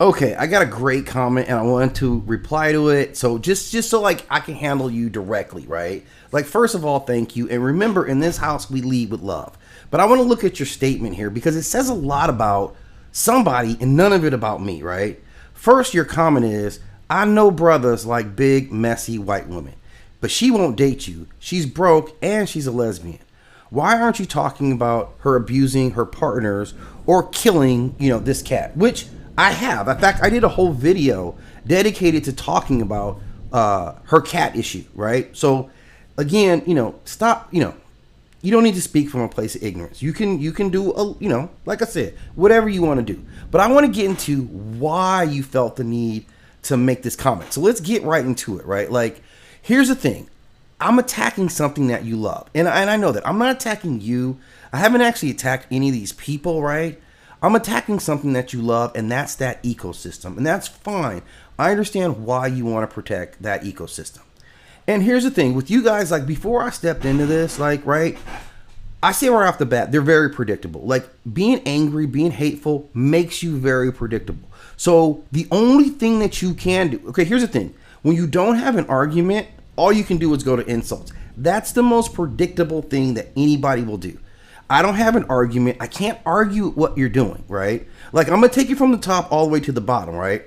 Okay, I got a great comment and I wanted to reply to it. So just so like I can handle you directly, right? Like first of all, thank you. And remember, in this house we lead with love. But I want to look at your statement here because it says a lot about somebody and none of it about me, right? First, your comment is, I know brothers like big, messy white women, but she won't date you. She's broke and she's a lesbian. Why aren't you talking about her abusing her partners or killing, this cat? Which I have. In fact, I did a whole video dedicated to talking about her cat issue, right? So again, stop, you don't need to speak from a place of ignorance. You can do like I said, whatever you want to do. But I want to get into why you felt the need to make this comment. So let's get right into it, right? Like, here's the thing. I'm attacking something that you love. And I know that. I'm not attacking you. I haven't actually attacked any of these people, right? I'm attacking something that you love, and that's that ecosystem. And that's fine. I understand why you want to protect that ecosystem. And here's the thing. With you guys, like, before I stepped into this, like, right, I say right off the bat, they're very predictable. Like, being angry, being hateful makes you very predictable. So the only thing that you can do, okay, here's the thing. When you don't have an argument, all you can do is go to insults. That's the most predictable thing that anybody will do. I don't have an argument. I can't argue what you're doing, right? Like, I'm going to take you from the top all the way to the bottom, right?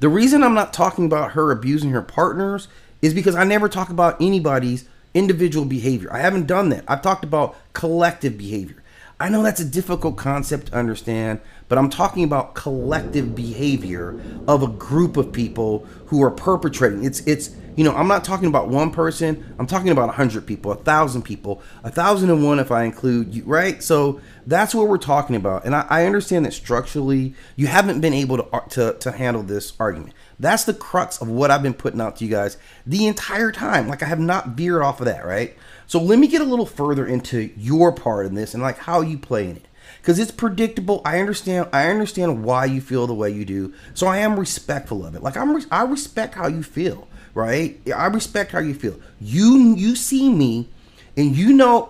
The reason I'm not talking about her abusing her partners is because I never talk about anybody's individual behavior. I haven't done that. I've talked about collective behavior. I know that's a difficult concept to understand, but I'm talking about collective behavior of a group of people who are perpetrating. It's I'm not talking about one person. I'm talking about 100 people, 1,000 people, 1,001 if I include you, right? So that's what we're talking about. And I understand that structurally you haven't been able to handle this argument. That's the crux of what I've been putting out to you guys the entire time. Like, I have not veered off of that, right? So let me get a little further into your part in this and like how you play in it. Because it's predictable. I understand why you feel the way you do. So I am respectful of it. Like, I respect how you feel, right? I respect how you feel. You see me and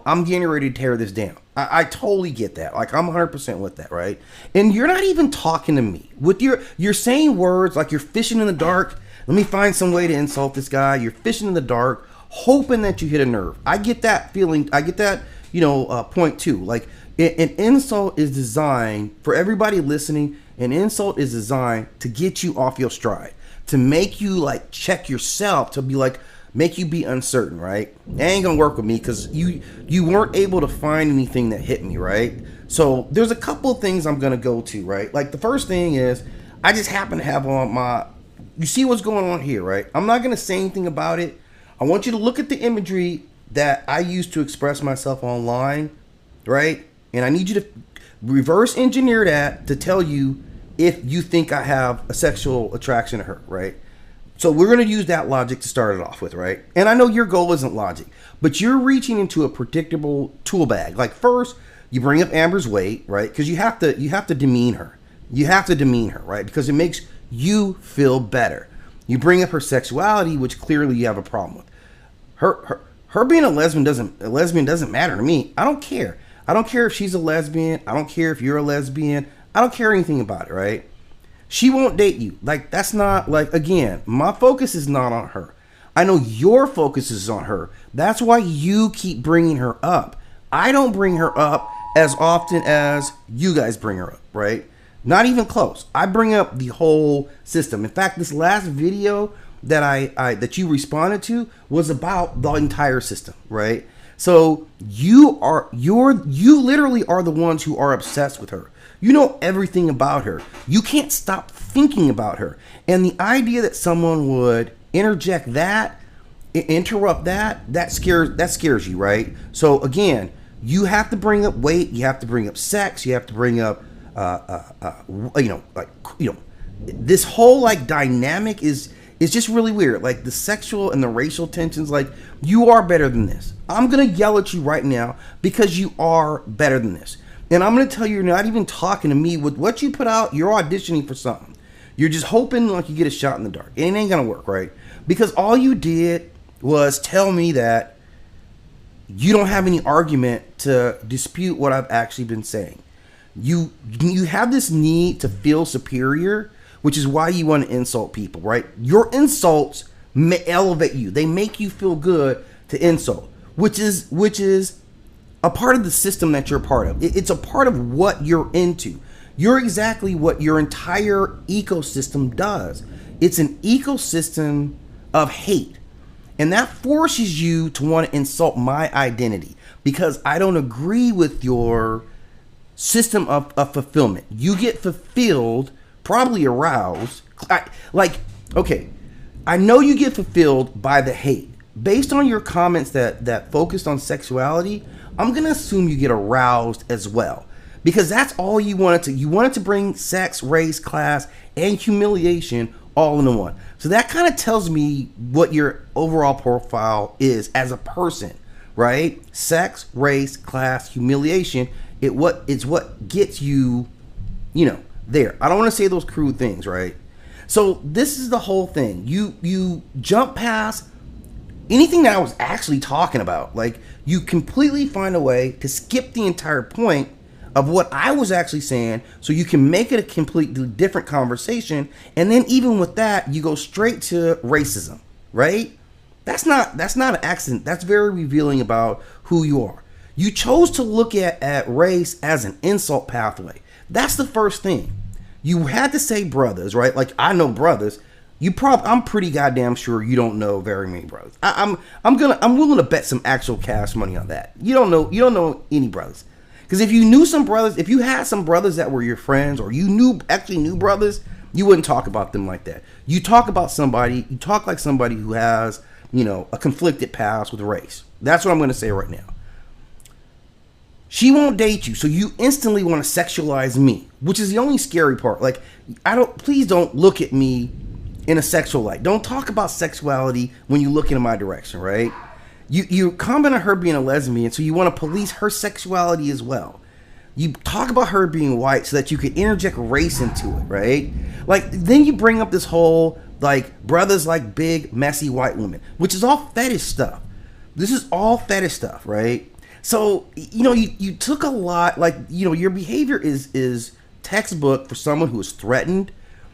I'm getting ready to tear this down. I totally get that. Like, I'm 100% with that, right? And you're not even talking to me. You're saying words like you're fishing in the dark. Let me find some way to insult this guy. You're fishing in the dark, hoping that you hit a nerve. I get that feeling. I get that, point too. Like, an insult is designed, for everybody listening, an insult is designed to get you off your stride, to make you like check yourself, to be like, make you be uncertain, right? That ain't gonna work with me because you weren't able to find anything that hit me, right? So there's a couple of things I'm gonna go to, right? Like, the first thing is, I just happen to have on you see what's going on here, right? I'm not gonna say anything about it. I want you to look at the imagery that I use to express myself online, right? And I need you to reverse engineer that to tell you if you think I have a sexual attraction to her, right? So we're going to use that logic to start it off with, right? And I know your goal isn't logic, but you're reaching into a predictable tool bag. Like, first, you bring up Amber's weight, right? Because you have to demean her. You have to demean her, right? Because it makes you feel better. You bring up her sexuality, which clearly you have a problem with. Her being a lesbian doesn't matter to me. I don't care. I don't care if she's a lesbian. I don't care if you're a lesbian. I don't care anything about it, right? She won't date you. Like, that's not, like, again, my focus is not on her. I know your focus is on her. That's why you keep bringing her up. I don't bring her up as often as you guys bring her up, right? Not even close. I bring up the whole system. In fact, this last video that that you responded to was about the entire system, right? So you literally are the ones who are obsessed with her. You know everything about her. You can't stop thinking about her. And the idea that someone would interrupt that scares you, right? So again, you have to bring up weight, you have to bring up sex, you have to bring up this whole like dynamic is just really weird. Like, the sexual and the racial tensions, like, you are better than this. I'm gonna yell at you right now because you are better than this. And I'm going to tell you, you're not even talking to me. With what you put out, you're auditioning for something. You're just hoping like you get a shot in the dark. And it ain't going to work, right? Because all you did was tell me that you don't have any argument to dispute what I've actually been saying. You have this need to feel superior, which is why you want to insult people, right? Your insults may elevate you. They make you feel good to insult, which is a part of the system that you're part of. It's a part of what you're into. You're exactly what your entire ecosystem does. It's an ecosystem of hate. And that forces you to want to insult my identity because I don't agree with your system of fulfillment. You get fulfilled, probably aroused. Okay, I know you get fulfilled by the hate. Based on your comments that focused on sexuality, I'm going to assume you get aroused as well. Because that's all you wanted to. You wanted to bring sex, race, class, and humiliation all into one. So that kind of tells me what your overall profile is as a person, right? Sex, race, class, humiliation. It's what gets you, there. I don't want to say those crude things, right? So this is the whole thing. You jump past anything that I was actually talking about. Like, you completely find a way to skip the entire point of what I was actually saying so you can make it a completely different conversation. And then even with that, you go straight to racism, right? That's not an accident. That's very revealing about who you are. You chose to look at race as an insult pathway. That's the first thing. You had to say brothers, right? Like, I know brothers. I'm pretty goddamn sure you don't know very many brothers. I'm willing to bet some actual cash money on that. You don't know any brothers. Because if you knew some brothers, if you had some brothers that were your friends, or you actually knew brothers, you wouldn't talk about them like that. You talk like somebody who has, a conflicted past with race. That's what I'm going to say right now. She won't date you, so you instantly want to sexualize me, which is the only scary part. Like, please don't look at me in a sexual light. Don't talk about sexuality when you look into my direction, right? You comment on her being a lesbian, so you want to police her sexuality as well. You talk about her being white so that you could interject race into it, right? Like, then you bring up this whole, like, brothers like big, messy white women, which is all fetish stuff. This is all fetish stuff, right? So, you took a lot, like, your behavior is textbook for someone who is threatened.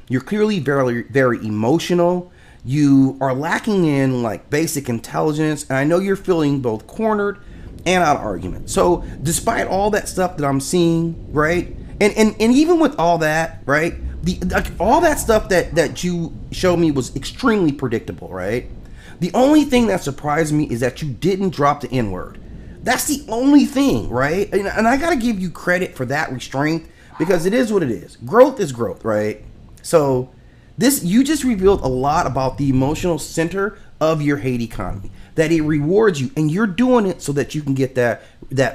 You're clearly very, very emotional. You are lacking in, like, basic intelligence. And I know you're feeling both cornered and out of argument. So despite all that stuff that I'm seeing, right? And even with all that, right? All that stuff that you showed me was extremely predictable, right? The only thing that surprised me is that you didn't drop the N-word. That's the only thing, right? And I got to give you credit for that restraint, because it is what it is. Growth is growth, right? So you just revealed a lot about the emotional center of your hate economy, that it rewards you, and you're doing it so that you can get that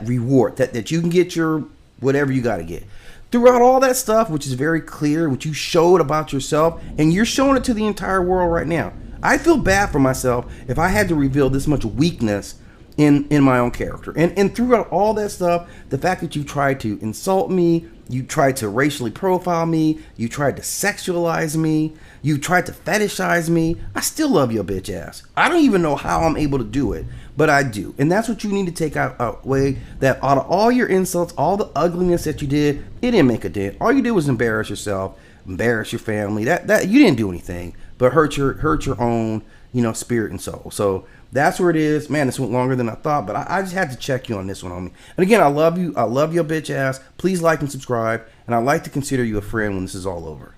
reward, that you can get your whatever you got to get. Throughout all that stuff, which is very clear, which you showed about yourself, and you're showing it to the entire world right now. I feel bad for myself if I had to reveal this much weakness in my own character. And throughout all that stuff, the fact that you tried to insult me, you tried to racially profile me, you tried to sexualize me, you tried to fetishize me, I still love your bitch ass. I don't even know how I'm able to do it, but I do. And that's what you need to take away, that out of all your insults, all the ugliness that you did, it didn't make a dent. All you did was embarrass yourself, embarrass your family. That you didn't do anything but hurt your own, spirit and soul. So that's where it is. Man, this went longer than I thought, but I just had to check you on this one, homie. And again, I love you. I love your bitch ass. Please like and subscribe, and I'd like to consider you a friend when this is all over.